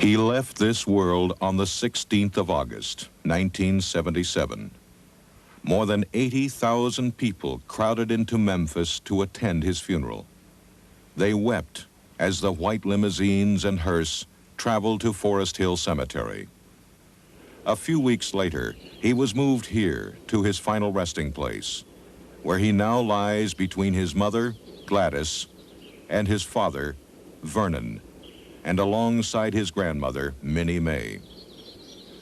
He left this world on the 16th of August, 1977. More than 80,000 people crowded into Memphis to attend his funeral. They wept as the white limousines and hearse traveled to Forest Hill Cemetery. A few weeks later, he was moved here to his final resting place, where he now lies between his mother, Gladys, and his father, Vernon, and alongside his grandmother, Minnie Mae.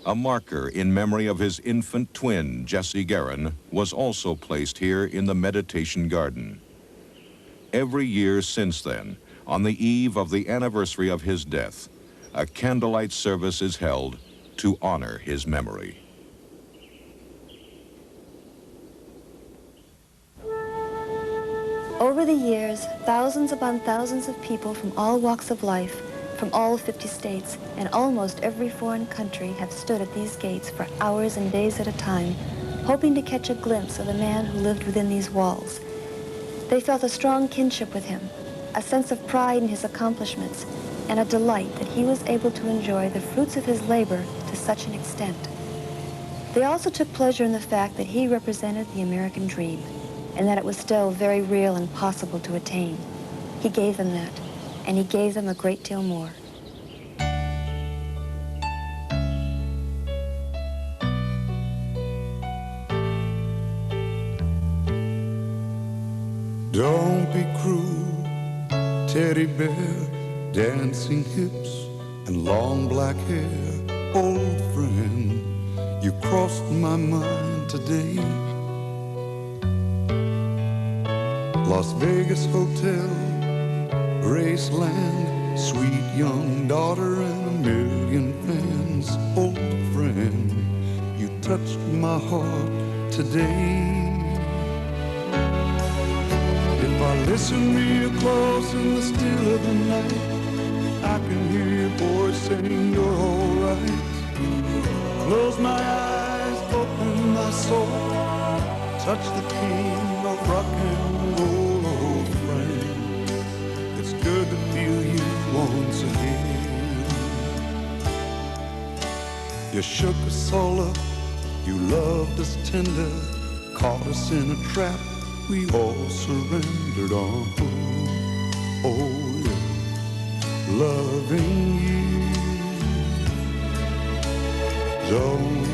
A marker in memory of his infant twin, Jessie Guerin, was also placed here in the meditation garden. Every year since then, on the eve of the anniversary of his death, a candlelight service is held to honor his memory. Over the years, thousands upon thousands of people from all walks of life, from all 50 states, and almost every foreign country have stood at these gates for hours and days at a time, hoping to catch a glimpse of the man who lived within these walls. They felt a strong kinship with him, a sense of pride in his accomplishments, and a delight that he was able to enjoy the fruits of his labor to such an extent. They also took pleasure in the fact that he represented the American dream, and that it was still very real and possible to attain. He gave them that, and he gave them a great deal more. Don't be cruel, teddy bear, dancing hips and long black hair. Old friend, you crossed my mind today. Las Vegas Hotel, Graceland, sweet young daughter and a million fans. Old friend, you touched my heart today. If I listen real close in the still of the night, I can hear your voice saying you're alright. Close my eyes, open my soul, touch the king of rock and roll, old friend. It's good to feel you once again. You shook us all up, you loved us tender, caught us in a trap, we all surrendered on. Oh yeah, loving you. Don't,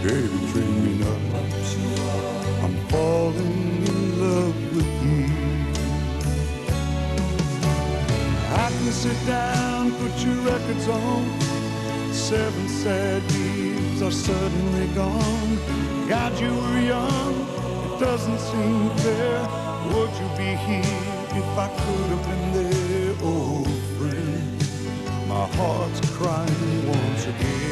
baby, treat me nice. I'm falling in love with you. I can sit down, put your records on. 7 sad years are suddenly gone. God, you were young, it doesn't seem fair. Would you be here if I could have been there? Oh, friend, my heart's crying once again.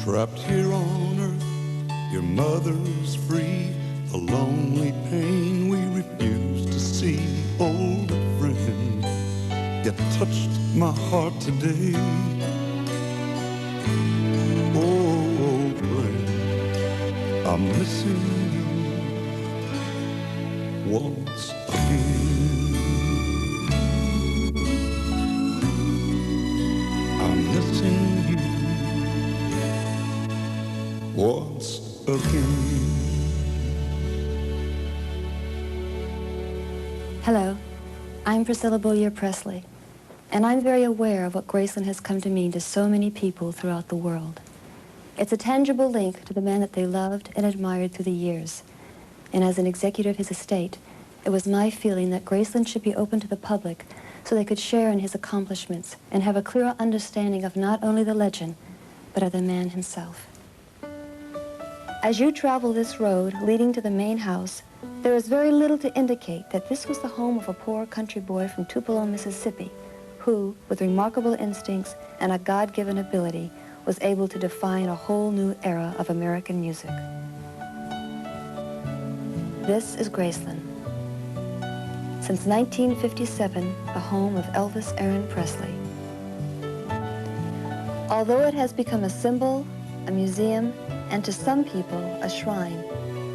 Trapped here on earth, your mother's free. The lonely pain we refuse to see. Old friend, you touched my heart today. Oh, old friend, I'm missing you once again. I'm missing you once again. Hello, I'm Priscilla Presley, and I'm very aware of what Graceland has come to mean to so many people throughout the world. It's a tangible link to the man that they loved and admired through the years. And as an executive of his estate, it was my feeling that Graceland should be open to the public so they could share in his accomplishments and have a clearer understanding of not only the legend, but of the man himself. As you travel this road leading to the main house, there is very little to indicate that this was the home of a poor country boy from Tupelo, Mississippi, who, with remarkable instincts and a God-given ability, was able to define a whole new era of American music. This is Graceland. Since 1957, the home of Elvis Aaron Presley. Although it has become a symbol, a museum, and to some people, a shrine,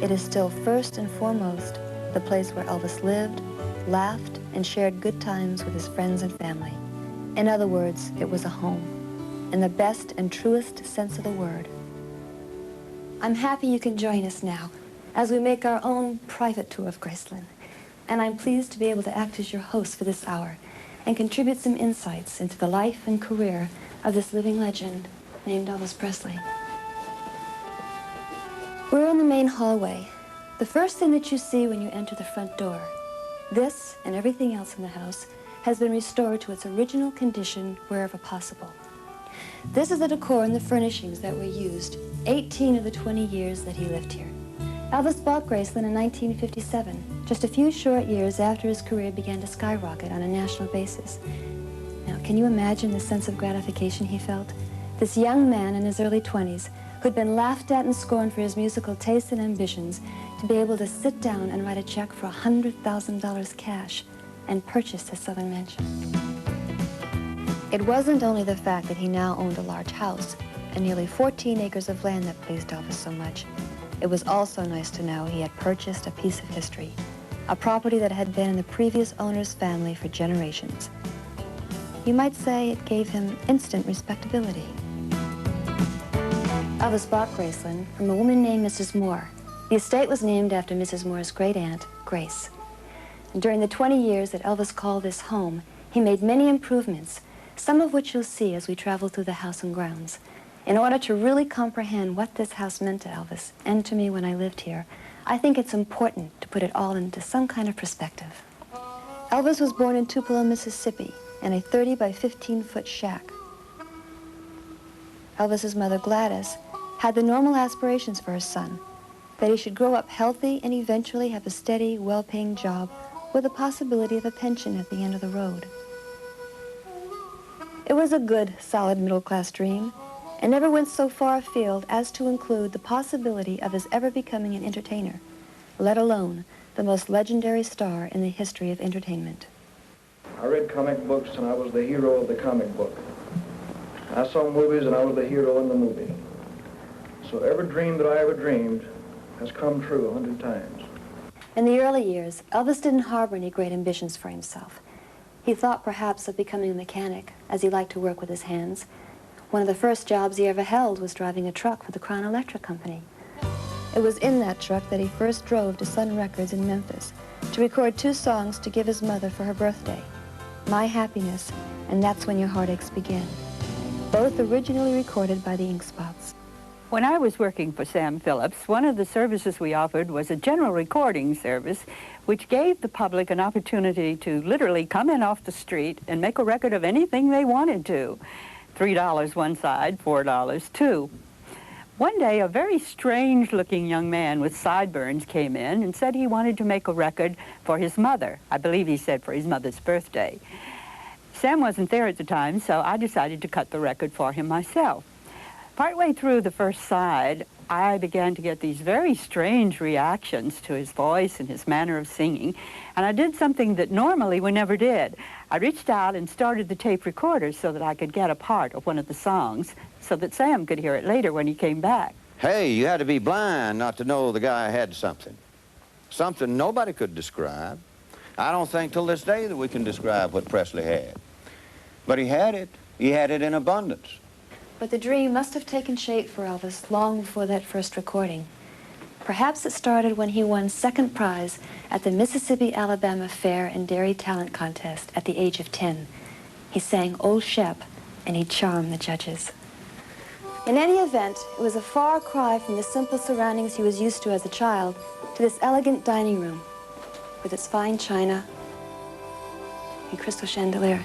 it is still first and foremost the place where Elvis lived, laughed, and shared good times with his friends and family. In other words, it was a home, in the best and truest sense of the word. I'm happy you can join us now as we make our own private tour of Graceland. And I'm pleased to be able to act as your host for this hour and contribute some insights into the life and career of this living legend named Elvis Presley. We're in the main hallway, the first thing that you see when you enter the front door. This and everything else in the house has been restored to its original condition wherever possible. This is the decor and the furnishings that were used 18 of the 20 years that he lived here. Elvis bought Graceland in 1957, just a few short years after his career began to skyrocket on a national basis. Now, can you imagine the sense of gratification he felt? This young man in his early 20s, who'd been laughed at and scorned for his musical tastes and ambitions, to be able to sit down and write a check for $100,000 cash and purchase his southern mansion. It wasn't only the fact that he now owned a large house and nearly 14 acres of land that pleased Elvis so much. It was also nice to know he had purchased a piece of history, a property that had been in the previous owner's family for generations. You might say it gave him instant respectability. Elvis bought Graceland from a woman named Mrs. Moore. The estate was named after Mrs. Moore's great-aunt, Grace. And during the 20 years that Elvis called this home, he made many improvements, some of which you'll see as we travel through the house and grounds. In order to really comprehend what this house meant to Elvis and to me when I lived here, I think it's important to put it all into some kind of perspective. Elvis was born in Tupelo, Mississippi, in a 30 by 15-foot shack. Elvis's mother, Gladys, had the normal aspirations for her son, that he should grow up healthy and eventually have a steady, well-paying job with the possibility of a pension at the end of the road. It was a good, solid middle-class dream, and never went so far afield as to include the possibility of his ever becoming an entertainer, let alone the most legendary star in the history of entertainment. I read comic books and I was the hero of the comic book. I saw movies and I was the hero in the movie. So every dream that I ever dreamed has come true 100 times. In the early years, Elvis didn't harbor any great ambitions for himself. He thought perhaps of becoming a mechanic, as he liked to work with his hands. One of the first jobs he ever held was driving a truck for the Crown Electric Company. It was in that truck that he first drove to Sun Records in Memphis to record 2 songs to give his mother for her birthday, My Happiness and That's When Your Heartaches Begin, both originally recorded by the Ink Spots. When I was working for Sam Phillips, one of the services we offered was a general recording service, which gave the public an opportunity to literally come in off the street and make a record of anything they wanted to. $3 one side, $4 two. One day, a very strange-looking young man with sideburns came in and said he wanted to make a record for his mother. I believe he said for his mother's birthday. Sam wasn't there at the time, so I decided to cut the record for him myself. Partway through the first side, I began to get these very strange reactions to his voice and his manner of singing, and I did something that normally we never did. I reached out and started the tape recorder so that I could get a part of one of the songs so that Sam could hear it later when he came back. Hey, you had to be blind not to know the guy had something. Something nobody could describe. I don't think till this day that we can describe what Presley had. But he had it. He had it in abundance. But the dream must have taken shape for Elvis long before that first recording. Perhaps it started when he won second prize at the Mississippi-Alabama Fair and Dairy Talent Contest at the age of 10. He sang Old Shep, and he charmed the judges. In any event, it was a far cry from the simple surroundings he was used to as a child to this elegant dining room with its fine china and crystal chandelier.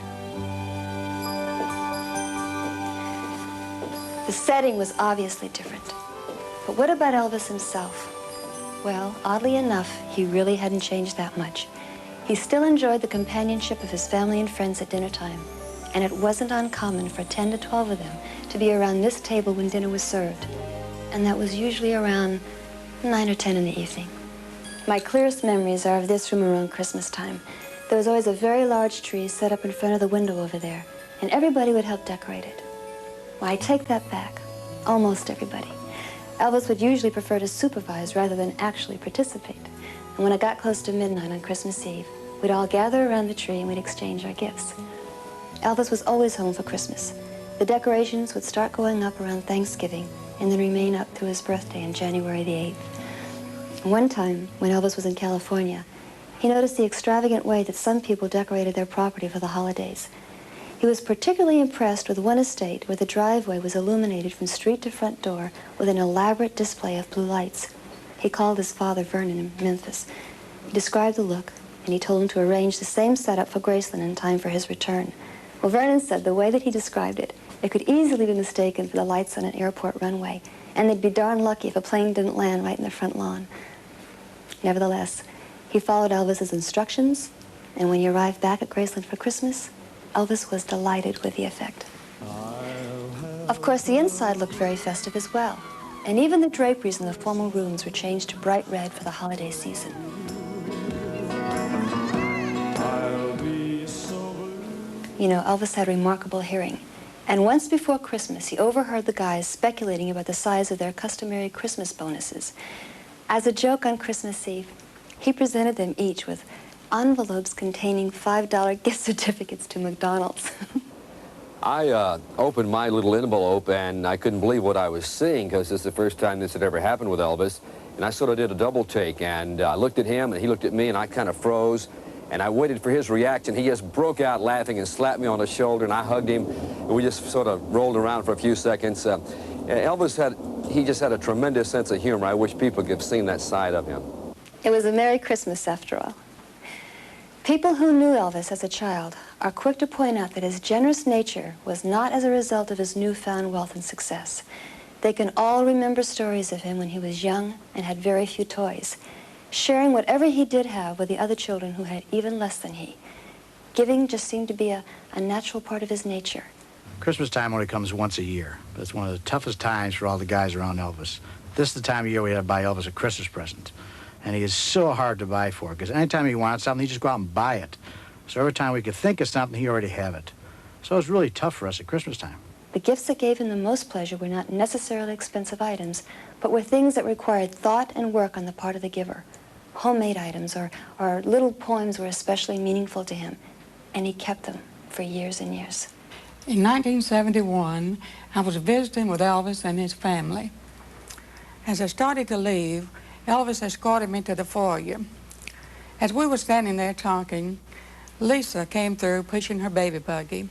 The setting was obviously different. But what about Elvis himself? Well, oddly enough, he really hadn't changed that much. He still enjoyed the companionship of his family and friends at dinner time, and it wasn't uncommon for 10 to 12 of them to be around this table when dinner was served, and that was usually around 9 or 10 in the evening. My clearest memories are of this room around Christmas time. There was always a very large tree set up in front of the window over there, and everybody would help decorate it. Well, I take that back. Almost everybody. Elvis would usually prefer to supervise rather than actually participate. And when it got close to midnight on Christmas Eve, we'd all gather around the tree and we'd exchange our gifts. Elvis was always home for Christmas. The decorations would start going up around Thanksgiving and then remain up through his birthday on January the 8th. One time, when Elvis was in California, he noticed the extravagant way that some people decorated their property for the holidays. He was particularly impressed with one estate where the driveway was illuminated from street to front door with an elaborate display of blue lights. He called his father, Vernon, in Memphis. He described the look, and he told him to arrange the same setup for Graceland in time for his return. Well, Vernon said the way that he described it, it could easily be mistaken for the lights on an airport runway, and they'd be darn lucky if a plane didn't land right in the front lawn. Nevertheless, he followed Elvis's instructions, and when he arrived back at Graceland for Christmas, Elvis was delighted with the effect. Of course, the inside looked very festive as well, and even the draperies in the formal rooms were changed to bright red for the holiday season. You know, Elvis had remarkable hearing, and once before Christmas, he overheard the guys speculating about the size of their customary Christmas bonuses. As a joke on Christmas Eve, he presented them each with envelopes containing $5 gift certificates to McDonald's. I opened my little envelope, and I couldn't believe what I was seeing, because this is the first time this had ever happened with Elvis. And I sort of did a double take, and I looked at him, and he looked at me, and I kind of froze. And I waited for his reaction. He just broke out laughing and slapped me on the shoulder, and I hugged him. And we just sort of rolled around for a few seconds. Elvis he just had a tremendous sense of humor. I wish people could have seen that side of him. It was a Merry Christmas, after all. People who knew Elvis as a child are quick to point out that his generous nature was not as a result of his newfound wealth and success. They can all remember stories of him when he was young and had very few toys, sharing whatever he did have with the other children who had even less than he. Giving just seemed to be a natural part of his nature. Christmas time only comes once a year, but it's one of the toughest times for all the guys around Elvis. This is the time of year we have to buy Elvis a Christmas present. And he is so hard to buy for, because anytime he wants something, he just go out and buy it. So every time we could think of something, he already have it. So it's really tough for us at Christmas time. The gifts that gave him the most pleasure were not necessarily expensive items, but were things that required thought and work on the part of the giver. Homemade items or little poems were especially meaningful to him, and he kept them for years and years. In 1971, I was visiting with Elvis and his family. As I started to leave, Elvis escorted me to the foyer. As we were standing there talking, Lisa came through pushing her baby buggy.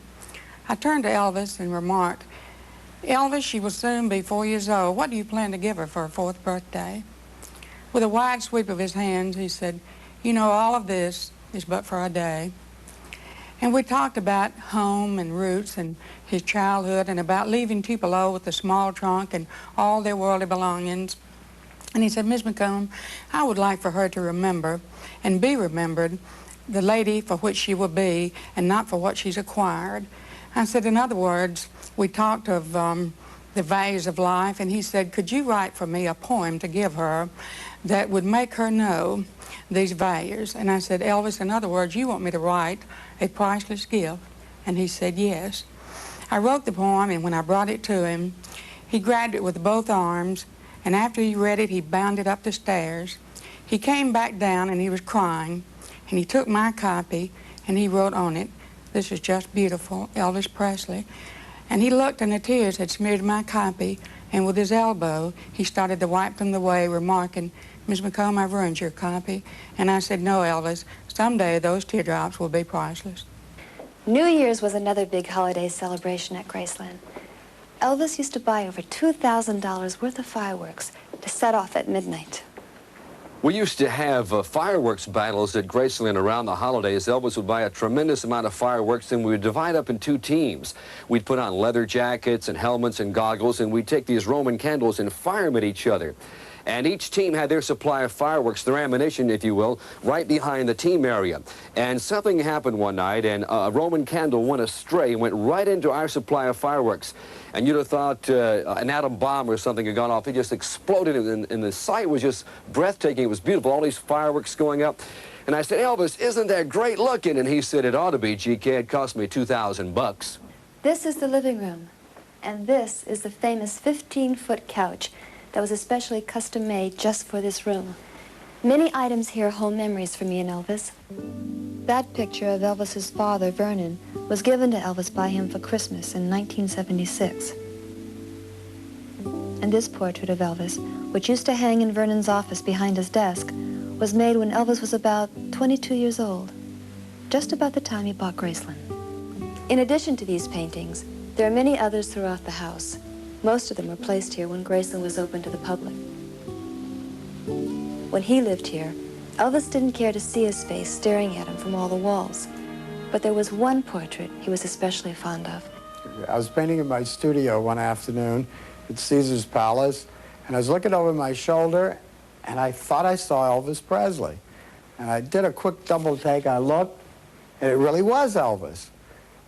I turned to Elvis and remarked, "Elvis, she will soon be 4 years old. What do you plan to give her for her 4th birthday?" With a wide sweep of his hands, he said, "You know, all of this is but for a day." And we talked about home and roots and his childhood and about leaving Tupelo with a small trunk and all their worldly belongings. And he said, "Miss McComb, I would like for her to remember and be remembered the lady for which she will be and not for what she's acquired." I said, in other words, we talked of the values of life, and he said, "Could you write for me a poem to give her that would make her know these values?" And I said, "Elvis, in other words, you want me to write a priceless gift?" And he said, "Yes." I wrote the poem, and when I brought it to him, he grabbed it with both arms, and after he read it, he bounded up the stairs. He came back down, and he was crying, and he took my copy, and he wrote on it, "This is just beautiful, Elvis Presley." And he looked, and the tears had smeared my copy, and with his elbow, he started to wipe them away, remarking, "Miss McComb, I've ruined your copy." And I said, "No, Elvis, someday those teardrops will be priceless." New Year's was another big holiday celebration at Graceland. Elvis used to buy over $2,000 worth of fireworks to set off at midnight. We used to have fireworks battles at Graceland around the holidays. Elvis would buy a tremendous amount of fireworks, and we would divide up in 2 teams. We'd put on leather jackets and helmets and goggles, and we'd take these Roman candles and fire them at each other. And each team had their supply of fireworks, their ammunition, if you will, right behind the team area. And something happened one night, and a Roman candle went astray and went right into our supply of fireworks. And you'd have thought an atom bomb or something had gone off. It just exploded, and the sight was just breathtaking. It was beautiful, all these fireworks going up. And I said, Elvis, isn't that great looking? And he said, it ought to be, GK. It cost me $2,000. This is the living room, and this is the famous 15-foot couch that was especially custom-made just for this room. Many items here hold memories for me and Elvis. That picture of Elvis's father, Vernon, was given to Elvis by him for Christmas in 1976. And this portrait of Elvis, which used to hang in Vernon's office behind his desk, was made when Elvis was about 22 years old, just about the time he bought Graceland. In addition to these paintings, there are many others throughout the house. Most of them were placed here when Graceland was open to the public. When he lived here, Elvis didn't care to see his face staring at him from all the walls. But there was one portrait he was especially fond of. I was painting in my studio one afternoon at Caesar's Palace, and I was looking over my shoulder, and I thought I saw Elvis Presley. And I did a quick double take. I looked, and it really was Elvis.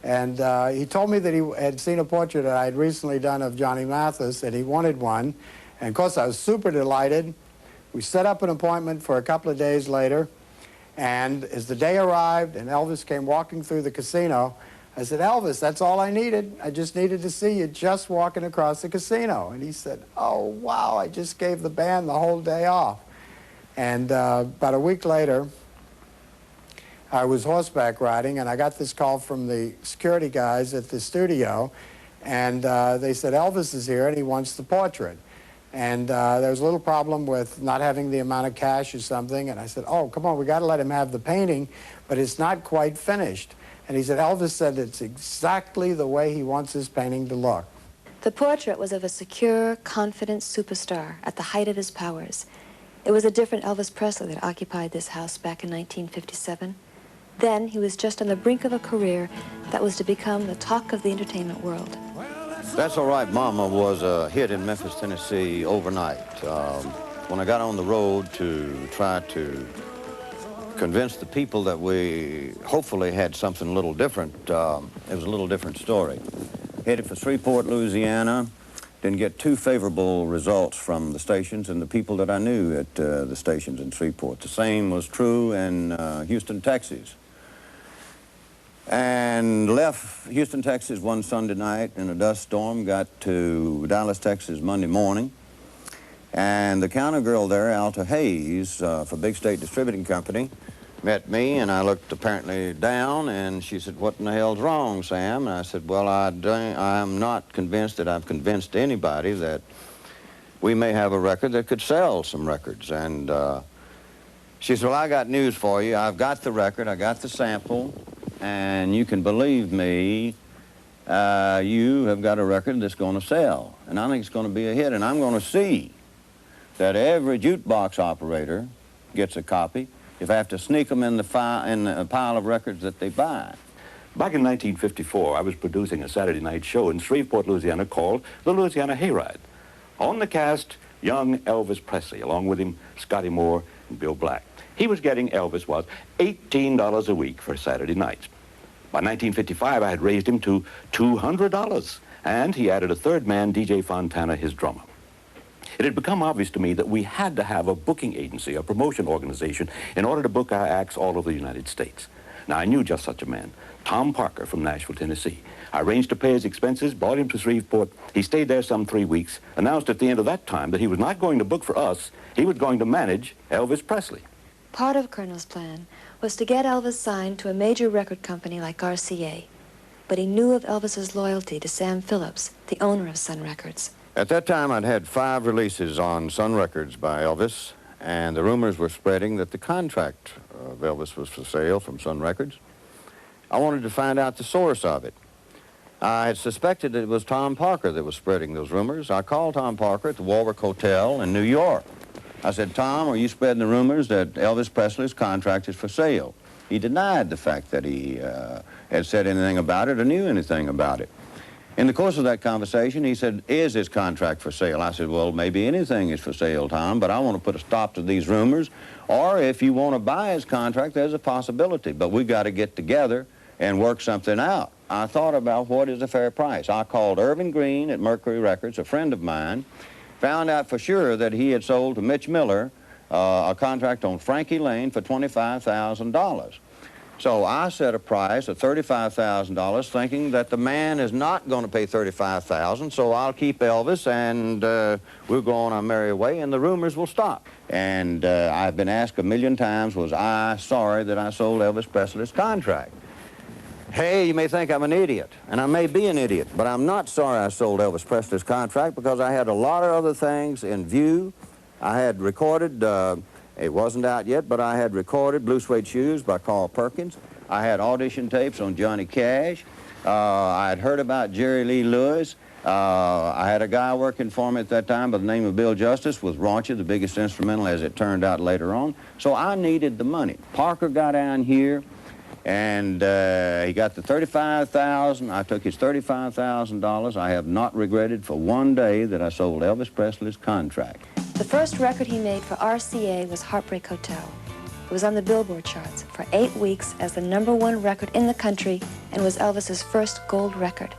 And he told me that he had seen a portrait that I had recently done of Johnny Mathis, and he wanted one. And of course, I was super delighted. We set up an appointment for a couple of days later. And as the day arrived and Elvis came walking through the casino, I said, Elvis, that's all I needed. I just needed to see you just walking across the casino. And he said, oh, wow, I just gave the band the whole day off. And about a week later, I was horseback riding, and I got this call from the security guys at the studio, and they said, Elvis is here, and he wants the portrait. And there was a little problem with not having the amount of cash or something, and I said, oh, come on, we got to let him have the painting, but it's not quite finished. And he said, Elvis said it's exactly the way he wants his painting to look. The portrait was of a secure, confident superstar at the height of his powers. It was a different Elvis Presley that occupied this house back in 1957. Then he was just on the brink of a career that was to become the talk of the entertainment world. That's All Right Mama was a hit in Memphis, Tennessee overnight. When I got on the road to try to convince the people that we hopefully had something a little different, it was a little different story. Headed for Shreveport, Louisiana, didn't get too favorable results from the stations and the people that I knew at the stations in Shreveport. The same was true in Houston, Texas. And left Houston, Texas one Sunday night in a dust storm, got to Dallas, Texas Monday morning. And the counter girl there, Alta Hayes, for Big State Distributing Company, met me, and I looked apparently down, and she said, what in the hell's wrong, Sam? And I said, well, I'm not convinced that I've convinced anybody that we may have a record that could sell some records. And she said, well, I got news for you. I've got the record, I got the sample, and you can believe me, you have got a record that's going to sell. And I think it's going to be a hit, and I'm going to see that every jukebox operator gets a copy if I have to sneak them in the pile of records that they buy. Back in 1954, I was producing a Saturday night show in Shreveport, Louisiana called the Louisiana Hayride. On the cast, young Elvis Presley, along with him, Scotty Moore and Bill Black. He was getting, Elvis was, $18 a week for Saturday nights. By 1955, I had raised him to $200, and he added a third man, DJ Fontana, his drummer. It had become obvious to me that we had to have a booking agency, a promotion organization, in order to book our acts all over the United States. Now, I knew just such a man, Tom Parker from Nashville, Tennessee. I arranged to pay his expenses, brought him to Shreveport. He stayed there some 3 weeks, announced at the end of that time that he was not going to book for us, he was going to manage Elvis Presley. Part of Colonel's plan was to get Elvis signed to a major record company like RCA. But he knew of Elvis's loyalty to Sam Phillips, the owner of Sun Records. At that time, I'd had 5 releases on Sun Records by Elvis, and the rumors were spreading that the contract of Elvis was for sale from Sun Records. I wanted to find out the source of it. I had suspected that it was Tom Parker that was spreading those rumors. I called Tom Parker at the Warwick Hotel in New York. I said, Tom, are you spreading the rumors that Elvis Presley's contract is for sale? He denied the fact that he had said anything about it or knew anything about it. In the course of that conversation, he said, "Is this contract for sale?" I said, "Well, maybe anything is for sale, Tom, but I want to put a stop to these rumors. Or if you want to buy his contract, there's a possibility. But we got to get together and work something out." I thought about what is a fair price. I called Irving Green at Mercury Records, a friend of mine, found out for sure that he had sold to Mitch Miller a contract on Frankie Lane for $25,000. So I set a price of $35,000, thinking that the man is not going to pay $35,000, so I'll keep Elvis and we'll go on our merry way and the rumors will stop. And I've been asked a million times, was I sorry that I sold Elvis Presley's contract? Hey, you may think I'm an idiot, and I may be an idiot, but I'm not sorry I sold Elvis Presley's contract because I had a lot of other things in view. I had recorded, it wasn't out yet, but I had recorded Blue Suede Shoes by Carl Perkins. I had audition tapes on Johnny Cash. I had heard about Jerry Lee Lewis. I had a guy working for me at that time by the name of Bill Justice with Raunchy, the biggest instrumental as it turned out later on. So I needed the money. Parker got down here, and he got the $35,000. I took his $35,000. I have not regretted for one day that I sold Elvis Presley's contract. The first record he made for RCA was Heartbreak Hotel. It was on the Billboard charts for 8 weeks as the #1 record in the country and was Elvis's first gold record.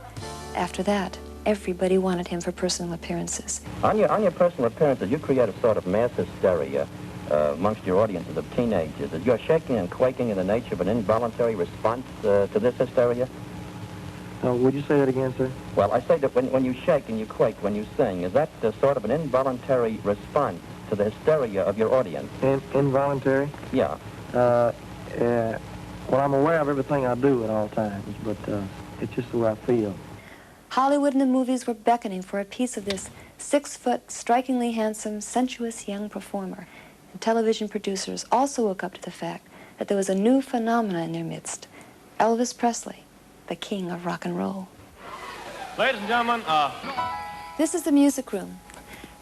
After that, everybody wanted him for personal appearances. On your personal appearances, you create a sort of mass hysteria amongst your audiences of teenagers. Is your shaking and quaking in the nature of an involuntary response to this hysteria? Would you say that again, sir? Well, I say that when you shake and you quake when you sing, is that sort of an involuntary response to the hysteria of your audience? Involuntary? Yeah. Well, I'm aware of everything I do at all times, but it's just the way I feel. Hollywood and the movies were beckoning for a piece of this 6-foot, strikingly handsome, sensuous young performer. And television producers also woke up to the fact that there was a new phenomenon in their midst, Elvis Presley, the king of rock and roll. Ladies and gentlemen, This is the music room,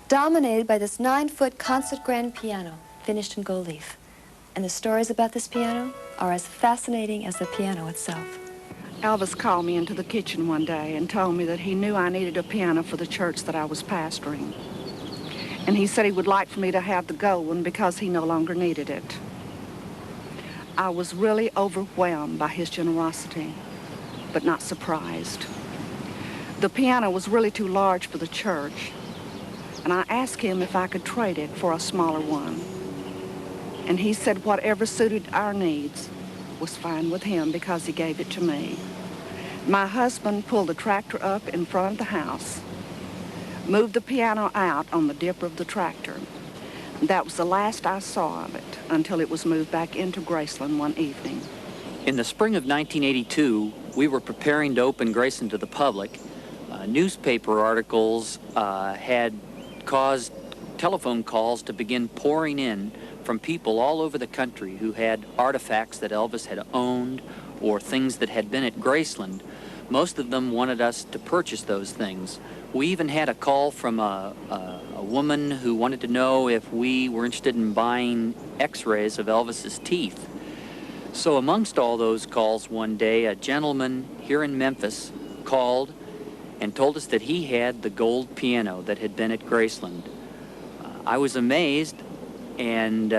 dominated by this 9-foot concert grand piano, finished in gold leaf. And the stories about this piano are as fascinating as the piano itself. Elvis called me into the kitchen one day and told me that he knew I needed a piano for the church that I was pastoring. And he said he would like for me to have the gold one because he no longer needed it. I was really overwhelmed by his generosity, but not surprised. The piano was really too large for the church, and I asked him if I could trade it for a smaller one. And he said whatever suited our needs was fine with him because he gave it to me. My husband pulled the tractor up in front of the house, moved the piano out on the dipper of the tractor. That was the last I saw of it until it was moved back into Graceland one evening. In the spring of 1982, we were preparing to open Graceland to the public. Newspaper articles had caused telephone calls to begin pouring in from people all over the country who had artifacts that Elvis had owned or things that had been at Graceland. Most of them wanted us to purchase those things. We even had a call from a woman who wanted to know if we were interested in buying x-rays of Elvis's teeth. So amongst all those calls one day, a gentleman here in Memphis called and told us that he had the gold piano that had been at Graceland. I was amazed and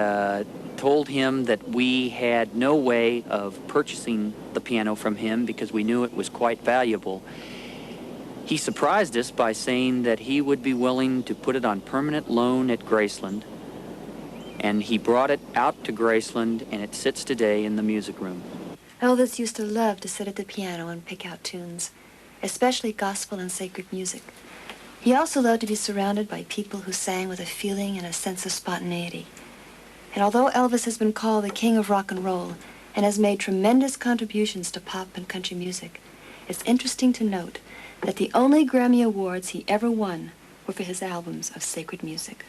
told him that we had no way of purchasing the piano from him because we knew it was quite valuable. He surprised us by saying that he would be willing to put it on permanent loan at Graceland, and he brought it out to Graceland, and it sits today in the music room. Elvis used to love to sit at the piano and pick out tunes, especially gospel and sacred music. He also loved to be surrounded by people who sang with a feeling and a sense of spontaneity. And although Elvis has been called the king of rock and roll and has made tremendous contributions to pop and country music, it's interesting to note that the only Grammy Awards he ever won were for his albums of sacred music.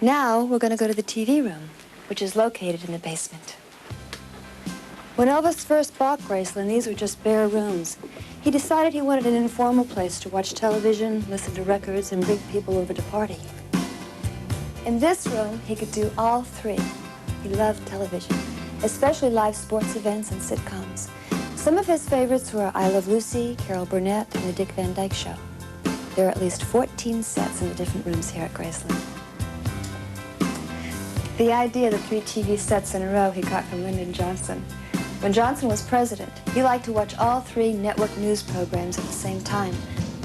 Now we're going to go to the TV room, which is located in the basement. When Elvis first bought Graceland, these were just bare rooms. He decided he wanted an informal place to watch television, listen to records, and bring people over to party. In this room, he could do all three. He loved television, especially live sports events and sitcoms. Some of his favorites were I Love Lucy, Carol Burnett, and The Dick Van Dyke Show. There are at least 14 sets in the different rooms here at Graceland. The idea of the 3 TV sets in a row he got from Lyndon Johnson. When Johnson was president, he liked to watch all 3 network news programs at the same time.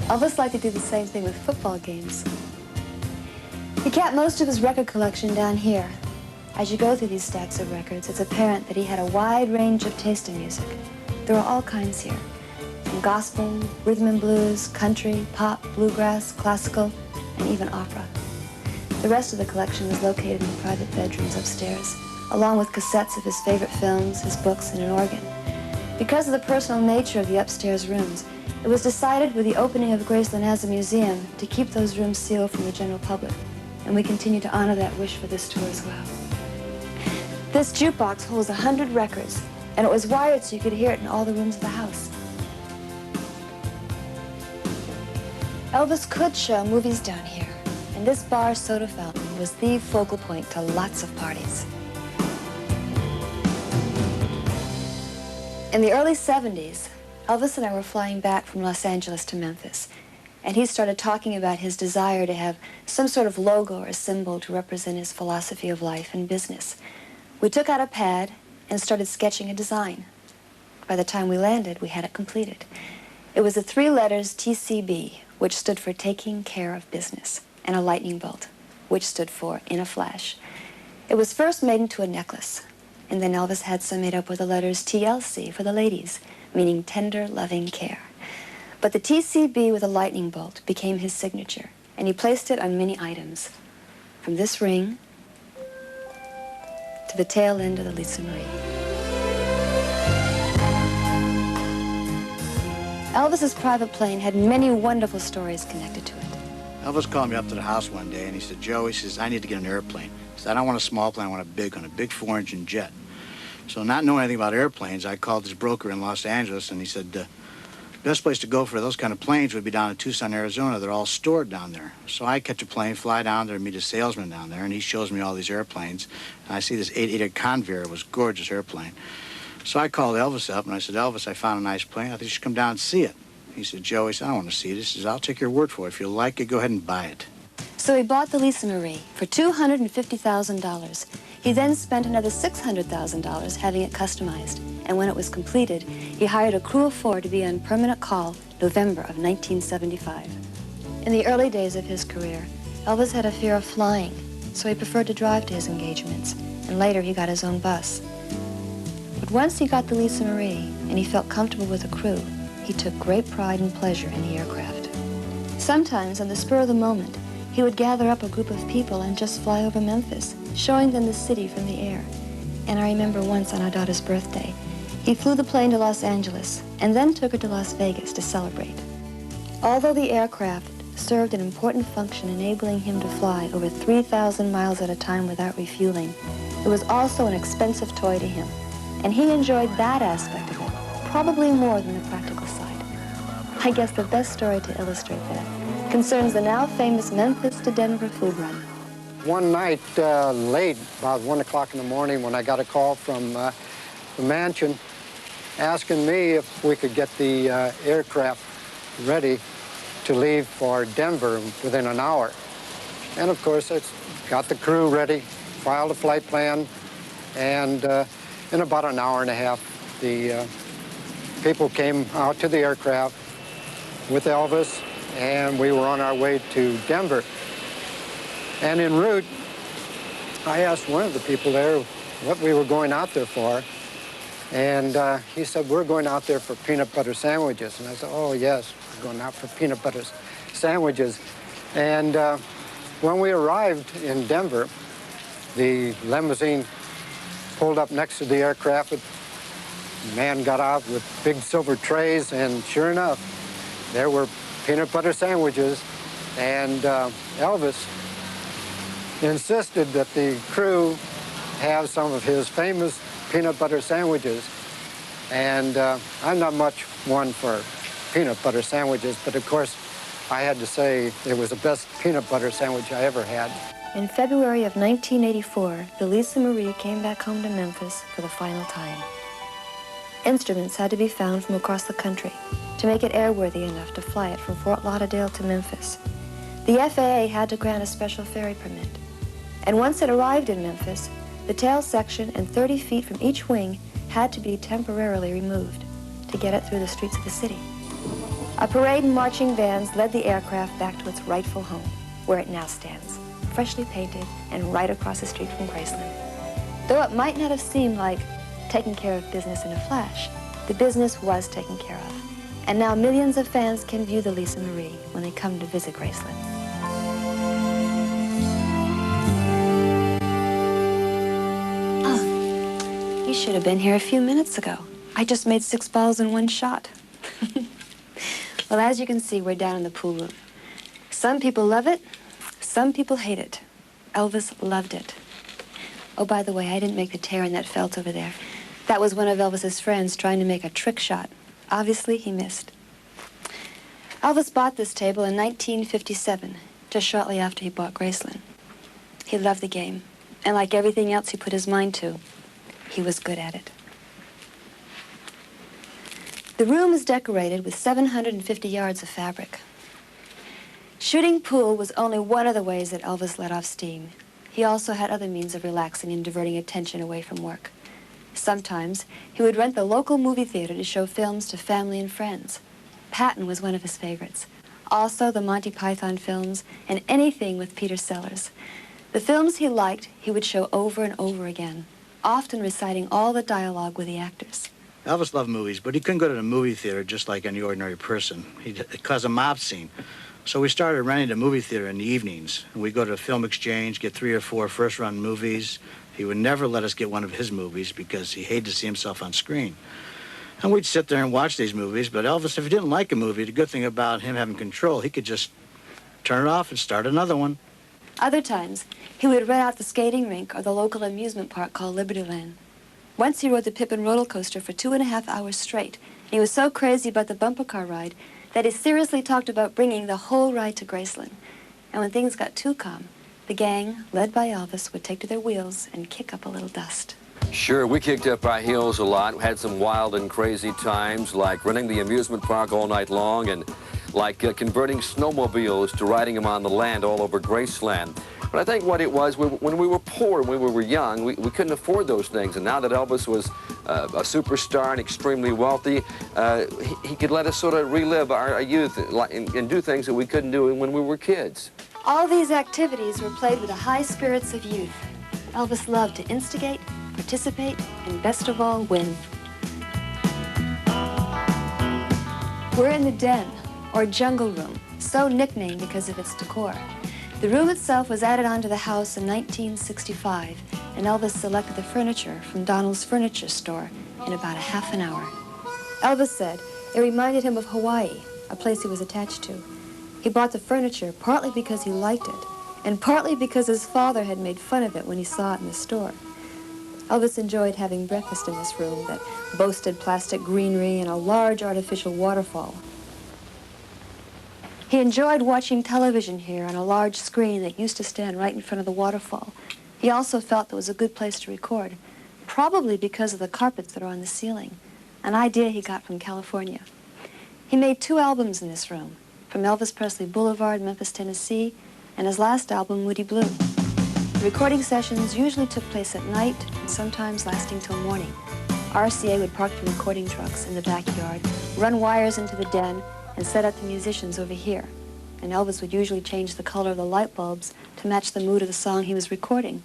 Elvis liked to do the same thing with football games. He kept most of his record collection down here. As you go through these stacks of records, it's apparent that he had a wide range of taste in music. There are all kinds here, from gospel, rhythm and blues, country, pop, bluegrass, classical, and even opera. The rest of the collection was located in private bedrooms upstairs, along with cassettes of his favorite films, his books, and an organ. Because of the personal nature of the upstairs rooms, it was decided with the opening of Graceland as a museum to keep those rooms sealed from the general public, and we continue to honor that wish for this tour as well. This jukebox holds 100 records, and it was wired so you could hear it in all the rooms of the house. Elvis could show movies down here, and this bar soda fountain was the focal point to lots of parties. In the early 70s, Elvis and I were flying back from Los Angeles to Memphis, and he started talking about his desire to have some sort of logo or symbol to represent his philosophy of life and business. We took out a pad and started sketching a design. By the time we landed, we had it completed. It was the 3 letters TCB, which stood for Taking Care of Business, and a lightning bolt, which stood for In a Flash. It was first made into a necklace, and then Elvis had some made up with the letters TLC for the ladies, meaning tender, loving care. But the TCB with a lightning bolt became his signature, and he placed it on many items, from this ring to the tail end of the Lisa Marie. Elvis's private plane had many wonderful stories connected to it. Elvis called me up to the house one day, and he said, Joe, he says, I need to get an airplane. He said, I don't want a small plane, I want a big one, a big 4-engine jet. So not knowing anything about airplanes, I called this broker in Los Angeles, and he said, the best place to go for those kind of planes would be down in Tucson, Arizona. They're all stored down there. So I catch a plane, fly down there, meet a salesman down there, and he shows me all these airplanes. And I see this 8-seater Convair. It was a gorgeous airplane. So I called Elvis up, and I said, Elvis, I found a nice plane. I think you should come down and see it. He said, Joe, he said, I don't want to see it. He says, I'll take your word for it. If you like it, go ahead and buy it. So he bought the Lisa Marie for $250,000. He then spent another $600,000 having it customized. And when it was completed, he hired a crew of 4 to be on permanent call November of 1975. In the early days of his career, Elvis had a fear of flying, so he preferred to drive to his engagements, and later he got his own bus. But once he got the Lisa Marie and he felt comfortable with the crew, he took great pride and pleasure in the aircraft. Sometimes, on the spur of the moment, he would gather up a group of people and just fly over Memphis, showing them the city from the air. And I remember once on our daughter's birthday, he flew the plane to Los Angeles and then took her to Las Vegas to celebrate. Although the aircraft served an important function enabling him to fly over 3,000 miles at a time without refueling, it was also an expensive toy to him, and he enjoyed that aspect of it probably more than the practical side. I guess the best story to illustrate that concerns the now famous Memphis to Denver food run. One night, late, about 1 o'clock in the morning, when I got a call from the mansion asking me if we could get the aircraft ready to leave for Denver within an hour. And of course, I got the crew ready, filed a flight plan, and in about an hour and a half, the people came out to the aircraft with Elvis, and we were on our way to Denver. And en route, I asked one of the people there what we were going out there for. And he said, we're going out there for peanut butter sandwiches. And I said, oh, yes, we're going out for peanut butter sandwiches. And when we arrived in Denver, the limousine pulled up next to the aircraft. The man got out with big silver trays, and sure enough, there were peanut butter sandwiches. And Elvis insisted that the crew have some of his famous peanut butter sandwiches. And I'm not much one for peanut butter sandwiches, but of course, I had to say it was the best peanut butter sandwich I ever had. In February of 1984, the Lisa Marie came back home to Memphis for the final time. Instruments had to be found from across the country to make it airworthy enough to fly it from Fort Lauderdale to Memphis. The FAA had to grant a special ferry permit. And once it arrived in Memphis, the tail section and 30 feet from each wing had to be temporarily removed to get it through the streets of the city. A parade and marching bands led the aircraft back to its rightful home, where it now stands, freshly painted and right across the street from Graceland. Though it might not have seemed like taking care of business in a flash, the business was taken care of. And now millions of fans can view the Lisa Marie when they come to visit Graceland. Oh, you should have been here a few minutes ago. I just made 6 balls in one shot. Well, as you can see, we're down in the pool room. Some people love it, some people hate it. Elvis loved it. Oh, by the way, I didn't make the tear in that felt over there. That was one of Elvis's friends trying to make a trick shot. Obviously, he missed. Elvis bought this table in 1957, just shortly after he bought Graceland. He loved the game, and like everything else he put his mind to, he was good at it. The room is decorated with 750 yards of fabric. Shooting pool was only one of the ways that Elvis let off steam. He also had other means of relaxing and diverting attention away from work. Sometimes he would rent the local movie theater to show films to family and friends. Patton was one of his favorites. Also the Monty Python films and anything with Peter Sellers. The films he liked, he would show over and over again, often reciting all the dialogue with the actors. Elvis loved movies, but he couldn't go to the movie theater just like any ordinary person. It caused a mob scene. So we started renting a movie theater in the evenings. And we'd go to a film exchange, get 3 or 4 first-run movies. He would never let us get one of his movies because he hated to see himself on screen. And we'd sit there and watch these movies, but Elvis, if he didn't like a movie, the good thing about him having control, he could just turn it off and start another one. Other times, he would rent out the skating rink or the local amusement park called Libertyland. Once he rode the Pippin roller coaster for 2.5 hours straight. He was so crazy about the bumper car ride that he seriously talked about bringing the whole ride to Graceland. And when things got too calm, the gang, led by Elvis, would take to their wheels and kick up a little dust. Sure, we kicked up our heels a lot, had some wild and crazy times, like running the amusement park all night long and like converting snowmobiles to riding them on the land all over Graceland. But I think what it was, when we were poor, when we were young, we couldn't afford those things. And now that Elvis was a superstar and extremely wealthy, he could let us sort of relive our youth and do things that we couldn't do when we were kids. All these activities were played with the high spirits of youth. Elvis loved to instigate, participate, and best of all, win. We're in the den, or jungle room, so nicknamed because of its decor. The room itself was added onto the house in 1965, and Elvis selected the furniture from Donald's furniture store in about a half an hour. Elvis said it reminded him of Hawaii, a place he was attached to. He bought the furniture partly because he liked it, and partly because his father had made fun of it when he saw it in the store. Elvis enjoyed having breakfast in this room that boasted plastic greenery and a large artificial waterfall. He enjoyed watching television here on a large screen that used to stand right in front of the waterfall. He also felt it was a good place to record, probably because of the carpets that are on the ceiling, an idea he got from California. He made 2 albums in this room, from Elvis Presley Boulevard, Memphis, Tennessee, and his last album, Moody Blue. The recording sessions usually took place at night, and sometimes lasting till morning. RCA would park the recording trucks in the backyard, run wires into the den, and set up the musicians over here. And Elvis would usually change the color of the light bulbs to match the mood of the song he was recording.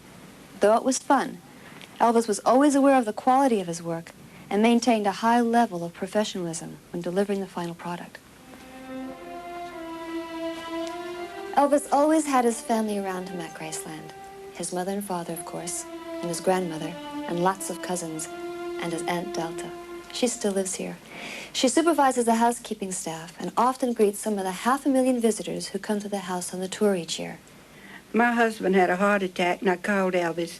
Though it was fun, Elvis was always aware of the quality of his work and maintained a high level of professionalism when delivering the final product. Elvis always had his family around him at Graceland. His mother and father, of course, and his grandmother, and lots of cousins, and his Aunt Delta. She still lives here. She supervises the housekeeping staff and often greets some of the 500,000 visitors who come to the house on the tour each year. My husband had a heart attack, and I called Elvis.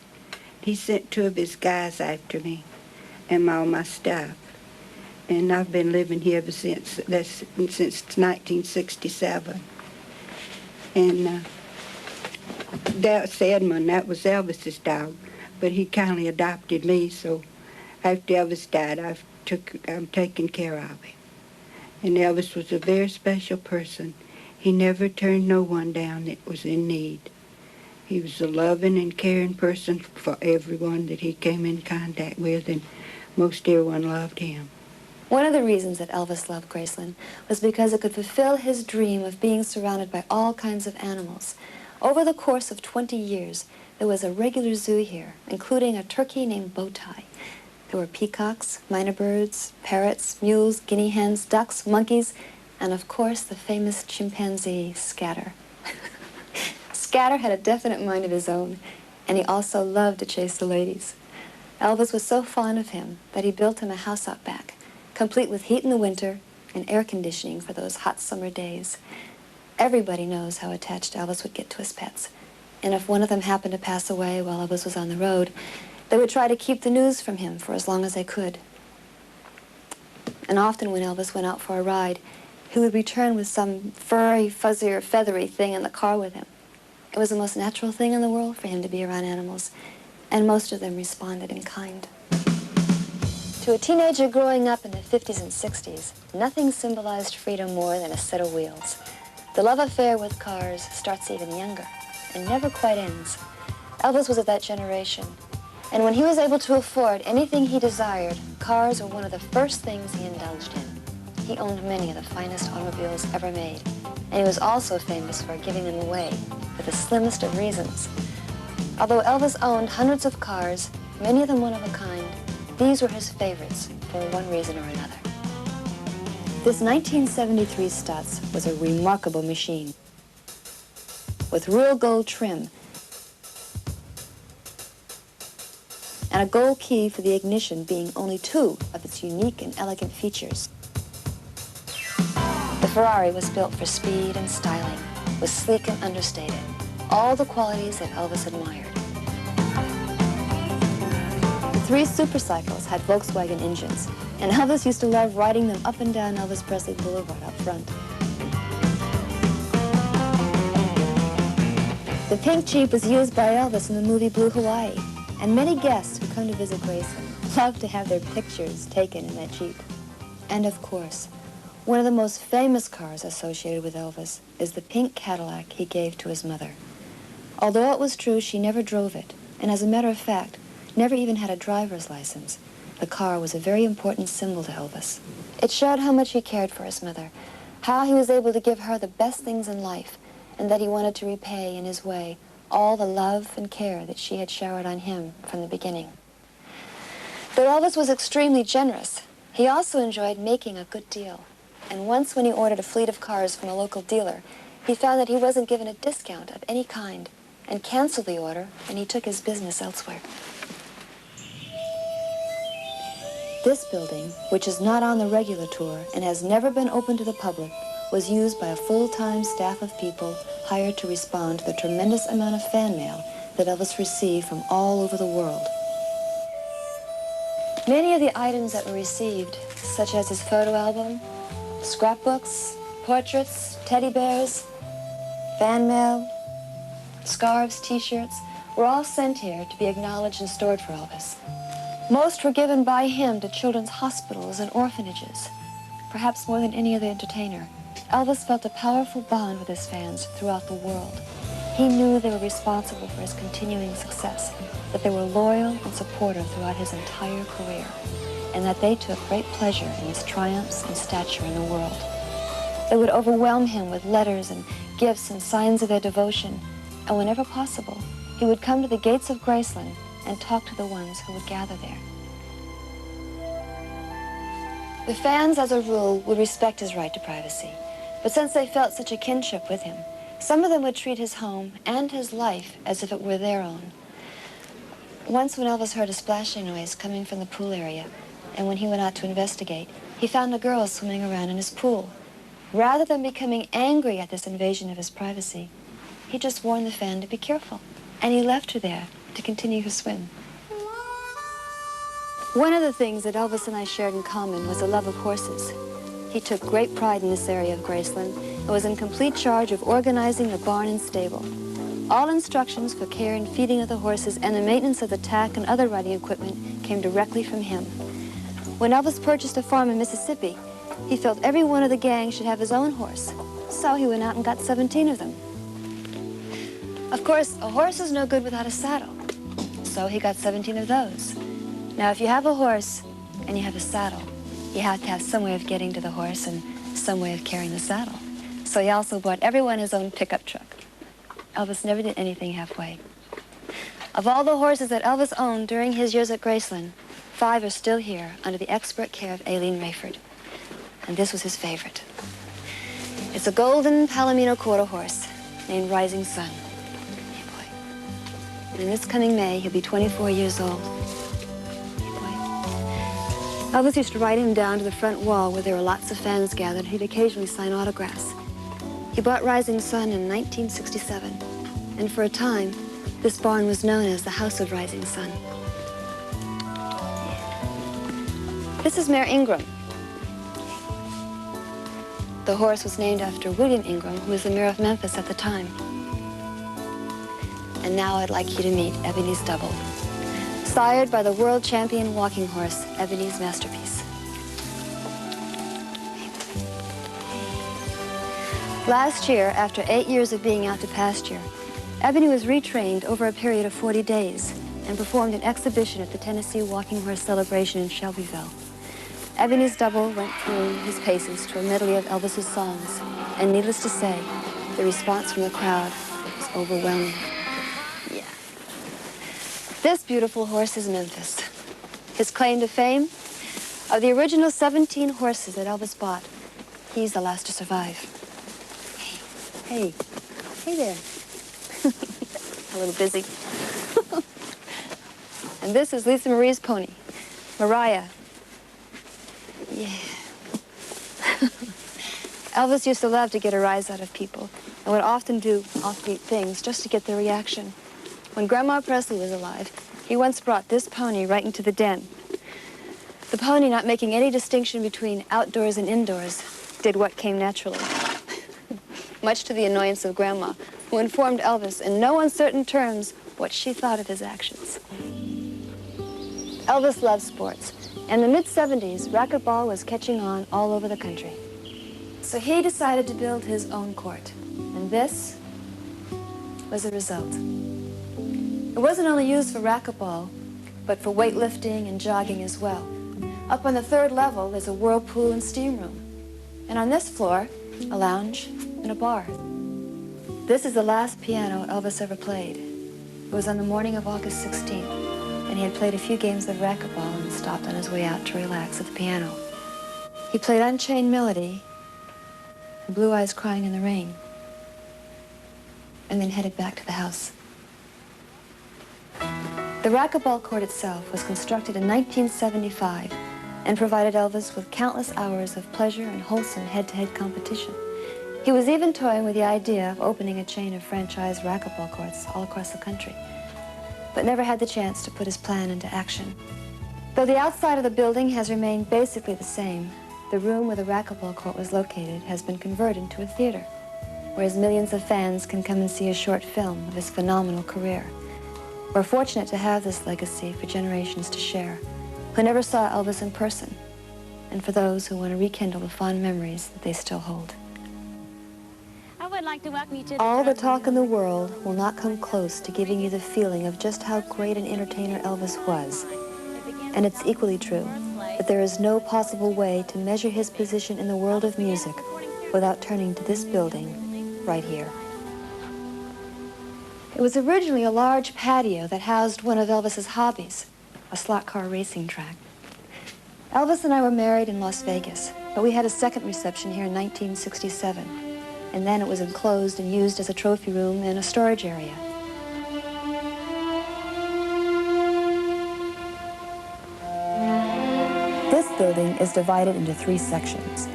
He sent 2 of his guys after me and all my stuff. And I've been living here ever since 1967. And that's Edmund. That was Elvis's dog. But he kindly adopted me, so after Elvis died, I've I'm taking care of him. And Elvis was a very special person. He never turned no one down that was in need. He was a loving and caring person for everyone that he came in contact with, and most everyone loved him. One of the reasons that Elvis loved Graceland was because it could fulfill his dream of being surrounded by all kinds of animals. Over the course of 20 years, there was a regular zoo here, including a turkey named Bowtie. There were peacocks, minor birds, parrots, mules, guinea hens, ducks, monkeys, and of course the famous chimpanzee, Scatter. Scatter had a definite mind of his own, and he also loved to chase the ladies. Elvis was so fond of him that he built him a house out back, complete with heat in the winter and air conditioning for those hot summer days. Everybody knows how attached Elvis would get to his pets, and if one of them happened to pass away while Elvis was on the road, they would try to keep the news from him for as long as they could. And often when Elvis went out for a ride, he would return with some furry, fuzzy, or feathery thing in the car with him. It was the most natural thing in the world for him to be around animals, and most of them responded in kind. To a teenager growing up in the 50s and 60s, nothing symbolized freedom more than a set of wheels. The love affair with cars starts even younger and never quite ends. Elvis was of that generation, and when he was able to afford anything he desired, cars were one of the first things he indulged in. He owned many of the finest automobiles ever made, and he was also famous for giving them away for the slimmest of reasons. Although Elvis owned hundreds of cars, many of them one of a kind, these were his favorites for one reason or another. This 1973 Stutz was a remarkable machine with real gold trim and a gold key for the ignition being only two of its unique and elegant features. The Ferrari was built for speed and styling, was sleek and understated, all the qualities that Elvis admired. The three supercycles had Volkswagen engines, and Elvis used to love riding them up and down Elvis Presley Boulevard up front. The pink Jeep was used by Elvis in the movie Blue Hawaii, and many guests who come to visit Graceland love to have their pictures taken in that Jeep. And of course, one of the most famous cars associated with Elvis is the pink Cadillac he gave to his mother. Although it was true she never drove it, and as a matter of fact, never even had a driver's license, the car was a very important symbol to Elvis. It showed how much he cared for his mother, how he was able to give her the best things in life, and that he wanted to repay in his way all the love and care that she had showered on him from the beginning. Though Elvis was extremely generous, he also enjoyed making a good deal. And once when he ordered a fleet of cars from a local dealer, he found that he wasn't given a discount of any kind and canceled the order, and he took his business elsewhere. This building, which is not on the regular tour and has never been open to the public, was used by a full-time staff of people hired to respond to the tremendous amount of fan mail that Elvis received from all over the world. Many of the items that were received, such as his photo album, scrapbooks, portraits, teddy bears, fan mail, scarves, t-shirts, were all sent here to be acknowledged and stored for Elvis. Most were given by him to children's hospitals and orphanages, perhaps more than any other entertainer. Elvis felt a powerful bond with his fans throughout the world. He knew they were responsible for his continuing success, that they were loyal and supportive throughout his entire career, and that they took great pleasure in his triumphs and stature in the world. They would overwhelm him with letters and gifts and signs of their devotion, and whenever possible, he would come to the gates of Graceland and talk to the ones who would gather there. The fans, as a rule, would respect his right to privacy, but since they felt such a kinship with him, some of them would treat his home and his life as if it were their own. Once when Elvis heard a splashing noise coming from the pool area, and when he went out to investigate, he found a girl swimming around in his pool. Rather than becoming angry at this invasion of his privacy, he just warned the fan to be careful, and he left her there to continue her swim. One of the things that Elvis and I shared in common was a love of horses. He took great pride in this area of Graceland and was in complete charge of organizing the barn and stable. All instructions for care and feeding of the horses and the maintenance of the tack and other riding equipment came directly from him. When Elvis purchased a farm in Mississippi, he felt every one of the gang should have his own horse. So he went out and got 17 of them. Of course, a horse is no good without a saddle. So he got 17 of those. Now, if you have a horse and you have a saddle, you have to have some way of getting to the horse and some way of carrying the saddle. So he also bought everyone his own pickup truck. Elvis never did anything halfway. Of all the horses that Elvis owned during his years at Graceland, 5 are still here under the expert care of Aileen Rayford. And this was his favorite. It's a golden Palomino quarter horse named Rising Sun. Hey, boy. And this coming May, he'll be 24 years old. Hey, boy. Elvis used to ride him down to the front wall where there were lots of fans gathered. He'd occasionally sign autographs. He bought Rising Sun in 1967. And for a time, this barn was known as the House of Rising Sun. This is Mare Ingram. The horse was named after William Ingram, who was the mayor of Memphis at the time. And now I'd like you to meet Ebony's Double, sired by the world champion walking horse, Ebony's Masterpiece. Last year, after 8 years of being out to pasture, Ebony was retrained over a period of 40 days and performed an exhibition at the Tennessee Walking Horse Celebration in Shelbyville. Ebony's Double went through his paces to a medley of Elvis's songs, and needless to say, the response from the crowd was overwhelming. Yeah. This beautiful horse is Memphis. His claim to fame? Of the original 17 horses that Elvis bought, he's the last to survive. Hey, hey there. A little busy. And this is Lisa Marie's pony, Mariah. Yeah. Elvis used to love to get a rise out of people and would often do offbeat things just to get their reaction. When Grandma Presley was alive, he once brought this pony right into the den. The pony, not making any distinction between outdoors and indoors, did what came naturally. Much to the annoyance of Grandma, who informed Elvis in no uncertain terms what she thought of his actions. Elvis loved sports. In the mid-70s, racquetball was catching on all over the country. So he decided to build his own court. And this was the result. It wasn't only used for racquetball, but for weightlifting and jogging as well. Up on the 3rd level, there's a whirlpool and steam room. And on this floor, a lounge and a bar. This is the last piano Elvis ever played. It was on the morning of August 16th. And he had played a few games of racquetball and stopped on his way out to relax at the piano. He played Unchained Melody and Blue Eyes Crying in the Rain, and then headed back to the house. The racquetball court itself was constructed in 1975 and provided Elvis with countless hours of pleasure and wholesome head-to-head competition. He was even toying with the idea of opening a chain of franchise racquetball courts all across the country, but never had the chance to put his plan into action. Though the outside of the building has remained basically the same, the room where the racquetball court was located has been converted into a theater, where millions of fans can come and see a short film of his phenomenal career. We're fortunate to have this legacy for generations to share, who never saw Elvis in person, and for those who want to rekindle the fond memories that they still hold. I would like to welcome you to All the talk in the world will not come close to giving you the feeling of just how great an entertainer Elvis was. And it's equally true that there is no possible way to measure his position in the world of music without turning to this building right here. It was originally a large patio that housed one of Elvis's hobbies, a slot car racing track. Elvis and I were married in Las Vegas, but we had a second reception here in 1967. And then it was enclosed and used as a trophy room and a storage area. This building is divided into 3 sections.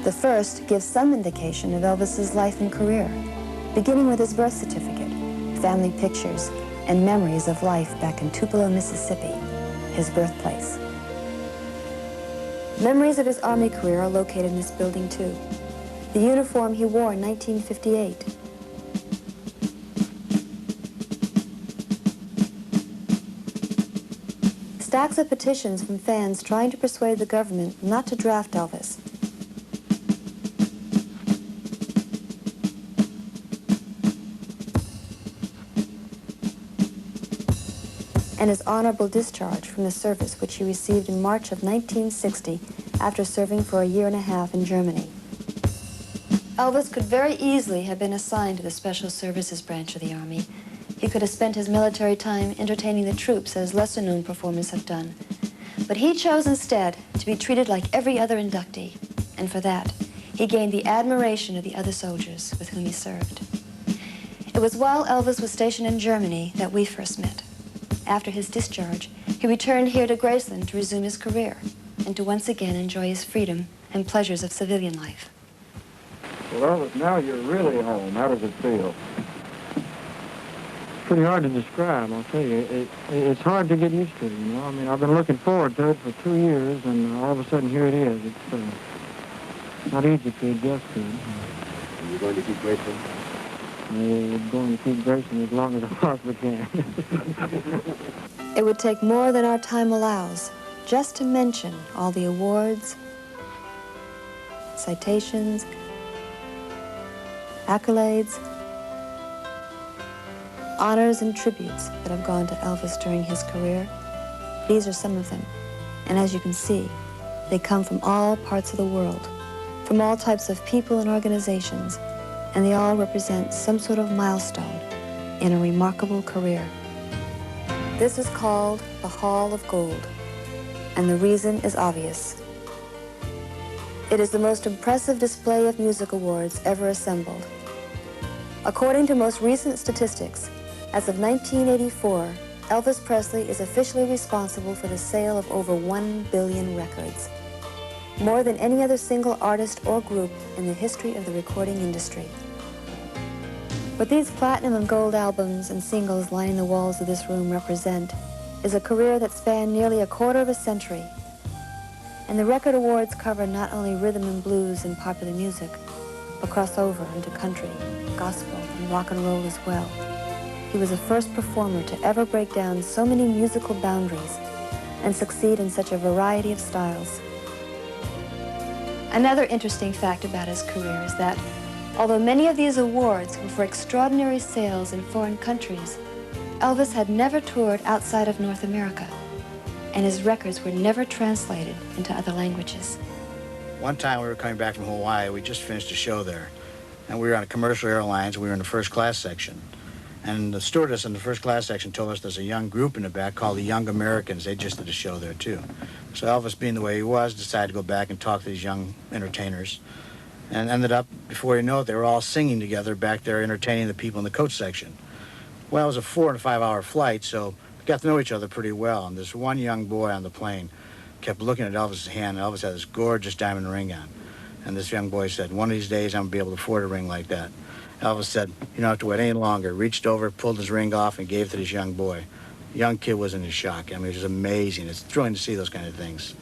The first gives some indication of Elvis's life and career, beginning with his birth certificate, family pictures, and memories of life back in Tupelo, Mississippi, his birthplace. Memories of his Army career are located in this building, too. The uniform he wore in 1958. stacks of petitions from fans trying to persuade the government not to draft Elvis. And his honorable discharge from the service which he received in March of 1960 after serving for a year and a half in Germany. Elvis could very easily have been assigned to the Special Services branch of the Army. He could have spent his military time entertaining the troops as lesser-known performers have done. But he chose instead to be treated like every other inductee, and for that, he gained the admiration of the other soldiers with whom he served. It was while Elvis was stationed in Germany that we first met. After his discharge, he returned here to Graceland to resume his career and to once again enjoy his freedom and pleasures of civilian life. Well, now you're really home. How does it feel? It's pretty hard to describe, I'll tell you. It's hard to get used to, you know. I mean, I've been looking forward to it for 2 years, and all of a sudden here it is. It's not easy to adjust to it. Are you going to keep Graceland? I'm going to keep Graceland as long as I possibly can. It would take more than our time allows just to mention all the awards, citations, accolades, honors and tributes that have gone to Elvis during his career. These are some of them, and as you can see, they come from all parts of the world, from all types of people and organizations, and they all represent some sort of milestone in a remarkable career. This is called the Hall of Gold, and the reason is obvious. It is the most impressive display of music awards ever assembled. According to most recent statistics, as of 1984, Elvis Presley is officially responsible for the sale of over 1 billion records, more than any other single artist or group in the history of the recording industry. What these platinum and gold albums and singles lining the walls of this room represent is a career that spanned nearly a quarter of a century. And the record awards cover not only rhythm and blues and popular music, but cross over into country, gospel, and rock and roll as well. He was the first performer to ever break down so many musical boundaries and succeed in such a variety of styles. Another interesting fact about his career is that although many of these awards were for extraordinary sales in foreign countries, Elvis had never toured outside of North America, and his records were never translated into other languages. One time we were coming back from Hawaii, we just finished a show there, and we were on a commercial airlines, we were in the first class section. And the stewardess in the first class section told us there's a young group in the back called the Young Americans. They just did a show there too. So Elvis, being the way he was, decided to go back and talk to these young entertainers, and ended up, before you know it, they were all singing together back there, entertaining the people in the coach section. Well, it was a 4 and 5 hour flight, so we got to know each other pretty well. And this one young boy on the plane kept looking at Elvis's hand, and Elvis had this gorgeous diamond ring on. And this young boy said, "One of these days I'm gonna be able to afford a ring like that." Elvis said, "You don't have to wait any longer." Reached over, pulled his ring off, and gave it to this young boy. The young kid was in shock. I mean, it was amazing. It's thrilling to see those kind of things.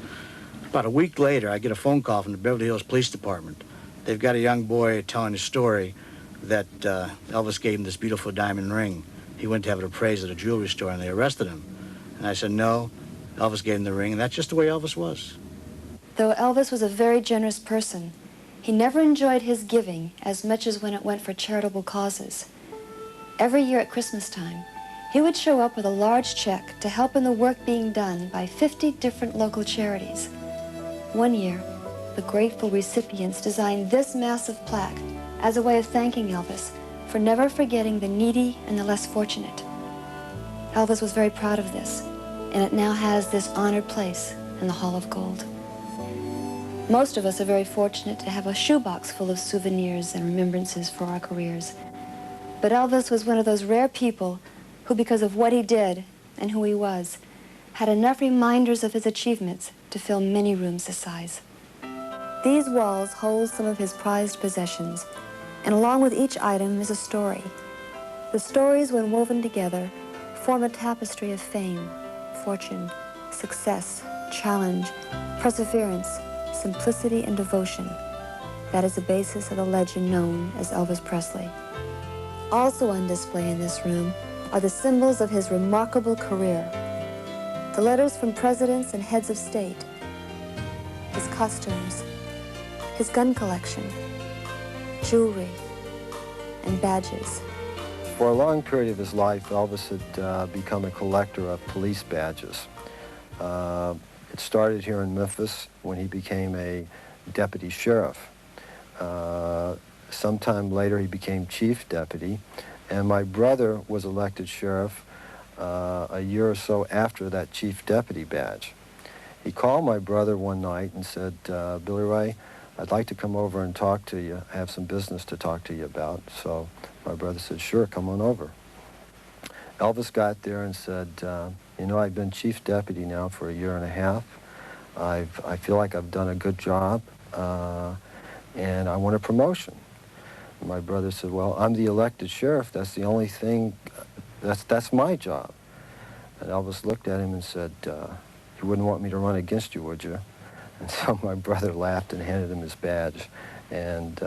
About a week later, I get a phone call from the Beverly Hills Police Department. They've got a young boy telling a story that Elvis gave him this beautiful diamond ring. He went to have it appraised at a jewelry store, and they arrested him. And I said, "No, Elvis gave him the ring," and that's just the way Elvis was. Though Elvis was a very generous person, he never enjoyed his giving as much as when it went for charitable causes. Every year at Christmas time, he would show up with a large check to help in the work being done by 50 different local charities. One year, the grateful recipients designed this massive plaque as a way of thanking Elvis for never forgetting the needy and the less fortunate. Elvis was very proud of this, and it now has this honored place in the Hall of Gold. Most of us are very fortunate to have a shoebox full of souvenirs and remembrances for our careers. But Elvis was one of those rare people who, because of what he did and who he was, had enough reminders of his achievements to fill many rooms his size. These walls hold some of his prized possessions, and along with each item is a story. The stories, when woven together, form a tapestry of fame, fortune, success, challenge, perseverance, simplicity, and devotion. That is the basis of the legend known as Elvis Presley. Also on display in this room are the symbols of his remarkable career. The letters from presidents and heads of state, his costumes, his gun collection, jewelry, and badges. For a long period of his life, Elvis had become a collector of police badges. It started here in Memphis when he became a deputy sheriff. Sometime later, he became chief deputy, and my brother was elected sheriff a year or so after that chief deputy badge. He called my brother one night and said, Billy Ray, I'd like to come over and talk to you. I have some business to talk to you about. So my brother said, sure, come on over. Elvis got there and said, you know, I've been chief deputy now for a year and a half. I feel like I've done a good job, and I want a promotion. And my brother said, well, I'm the elected sheriff. That's the only thing, that's my job. And Elvis looked at him and said, you wouldn't want me to run against you, would you? And so my brother laughed and handed him his badge, and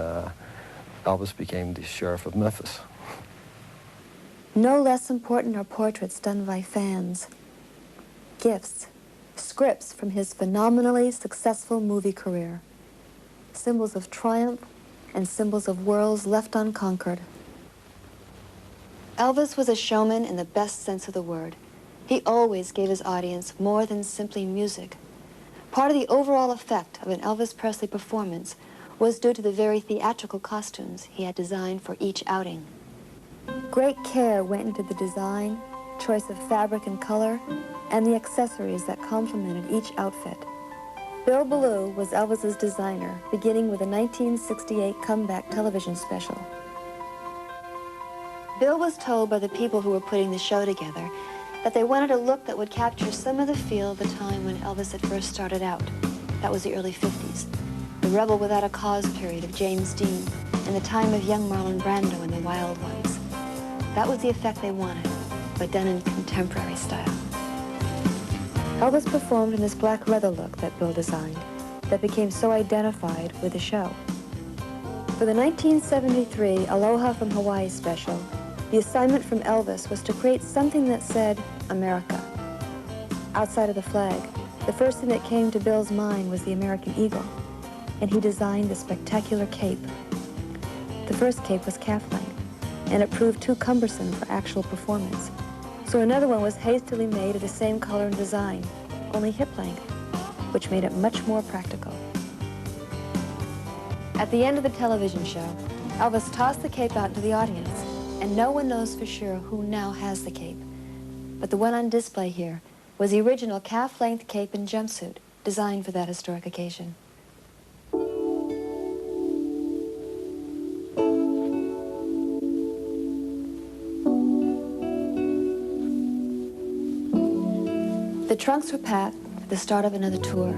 Elvis became the sheriff of Memphis. No less important are portraits done by fans, gifts, scripts from his phenomenally successful movie career, symbols of triumph and symbols of worlds left unconquered. Elvis was a showman in the best sense of the word. He always gave his audience more than simply music. Part of the overall effect of an Elvis Presley performance was due to the very theatrical costumes he had designed for each outing. Great care went into the design, choice of fabric and color, and the accessories that complemented each outfit. Bill Ballou was Elvis's designer, beginning with a 1968 comeback television special. Bill was told by the people who were putting the show together that they wanted a look that would capture some of the feel of the time when Elvis had first started out. That was the early 50s, the rebel without a cause period of James Dean, and the time of young Marlon Brando and the Wild Ones. That was the effect they wanted, but done in contemporary style. Elvis performed in this black leather look that Bill designed that became so identified with the show. For the 1973 Aloha from Hawaii special, the assignment from Elvis was to create something that said, America. Outside of the flag, the first thing that came to Bill's mind was the American eagle, and he designed the spectacular cape. The first cape was calf-length, and it proved too cumbersome for actual performance. So another one was hastily made of the same color and design, only hip-length, which made it much more practical. At the end of the television show, Elvis tossed the cape out to the audience, and no one knows for sure who now has the cape. But the one on display here was the original calf-length cape and jumpsuit designed for that historic occasion. The trunks were packed for the start of another tour,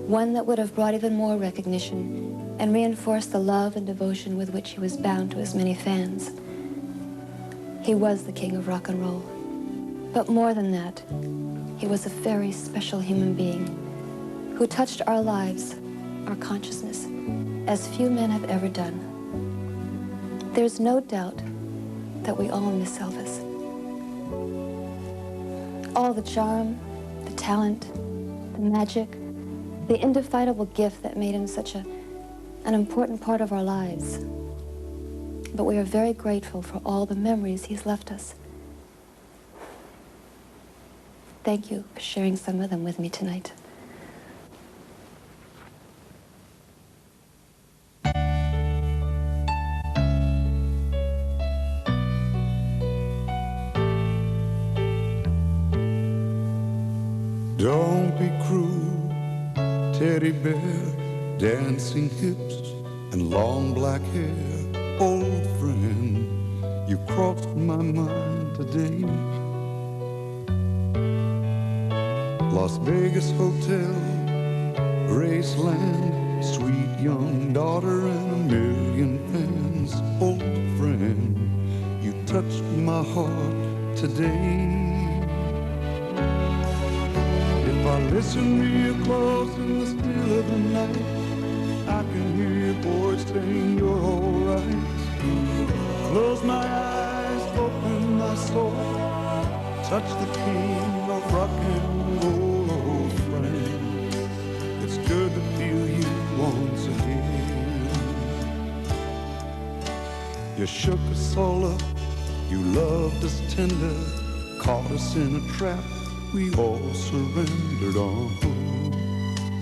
one that would have brought even more recognition and reinforced the love and devotion with which he was bound to his many fans. He was the king of rock and roll. But more than that, he was a very special human being who touched our lives, our consciousness, as few men have ever done. There's no doubt that we all miss Elvis. All the charm, the talent, the magic, the indefinable gift that made him such an important part of our lives. But we are very grateful for all the memories he's left us. Thank you for sharing some of them with me tonight. Don't be cruel, teddy bear, dancing hips and long black hair. Old friend, you crossed my mind today. Las Vegas Hotel, Graceland, sweet young daughter and a million fans. Old friend, you touched my heart today. If I listen real close in the still of the night, I can hear your voice saying you're alright. Close my eyes, open my soul, touch the king of rock and roll. You shook us all up, you loved us tender, caught us in a trap, we all surrendered on.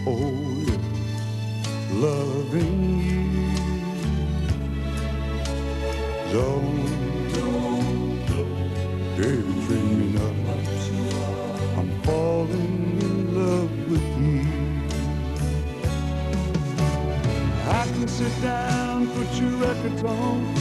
Oh yeah, loving you. Don't, baby, treat me nice. I'm falling in love with you. I can sit down, put your records on.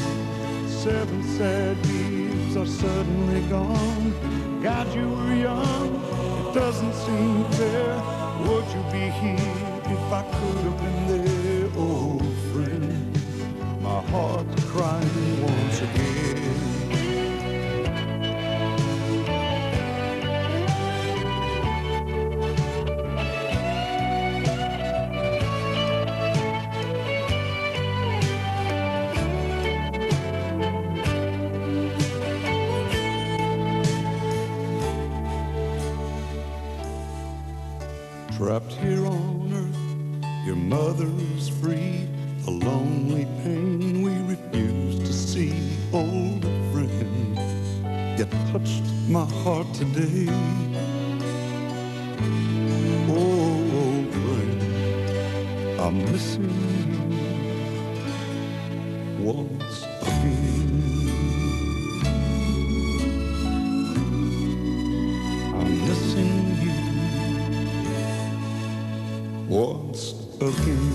7 sad years are suddenly gone. God, you were young, it doesn't seem fair. Would you be here if I could have been there? Oh, friend, my heart's crying once again. Trapped here on earth, your mother is free. A lonely pain we refuse to see. Old friend, you touched my heart today. Oh, old friend, I'm missing you once again. I'm missing you once again.